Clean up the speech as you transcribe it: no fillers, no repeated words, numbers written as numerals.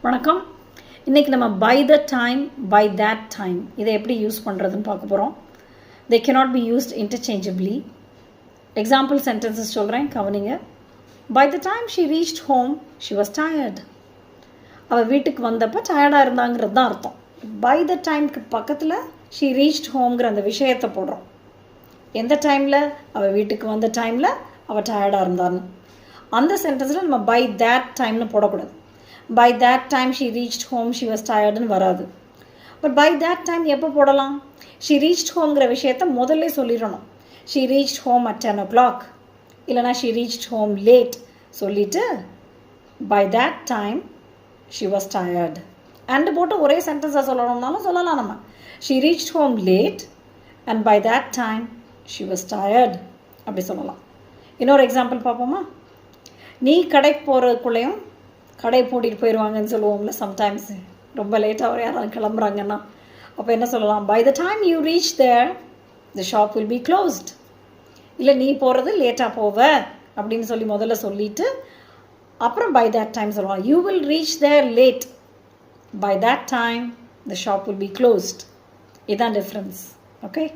வணக்கம். இன்றைக்கி நம்ம by the time by that time இதை எப்படி யூஸ் பண்ணுறதுன்னு பார்க்க போகிறோம். they cannot be used interchangeably. Example sentences சொல்கிறேன், கவனிங்க. by the time she reached home she was tired. அவள் வீட்டுக்கு வந்தப்போ டயர்டாக இருந்தாங்கிறது தான் அர்த்தம். by the டைம்க்கு பக்கத்தில் she reached homeங்கிற அந்த விஷயத்தை போடுறோம். எந்த டைமில்? அவள் வீட்டுக்கு வந்த டைமில் அவள் டயர்டாக இருந்தான்னு. அந்த சென்டென்ஸில் நம்ம by that டைம்னு போடக்கூடாது. by that time she reached home she was tiredன்னு வராது. பட் by that time எப்போ போடலாம்? she reached homeங்கிற விஷயத்தை முதல்ல சொல்லிடணும். she reached home at 10 o'clock இல்லைனா she reached home late சொல்லிட்டு by that time she was tired and போட்டு ஒரே சென்டென்ஸாக சொல்லணும்னாலும் சொல்லலாம். நம்ம she reached home late and by that time she was tired அப்படி சொல்லலாம். இன்னொரு எக்ஸாம்பிள் பார்ப்போமா? நீ கடைக்கு போகிறதுக்குள்ளேயும் கடை பூட்டிகிட்டு போயிடுவாங்கன்னு சொல்லுவோம்ல. சம்டைம்ஸ் ரொம்ப லேட்டாக ஒரு யாராவது கிளம்புறாங்கன்னா அப்போ என்ன சொல்லலாம்? By the time you reach there the shop will be closed. இல்லை நீ போகிறது லேட்டாக போவ அப்படின்னு சொல்லி முதல்ல சொல்லிவிட்டு அப்புறம் பை தேட் டைம் சொல்லுவாங்க. You will reach there late by that time the shop will be closed. இதுதான் டிஃப்ரென்ஸ். ஓகே.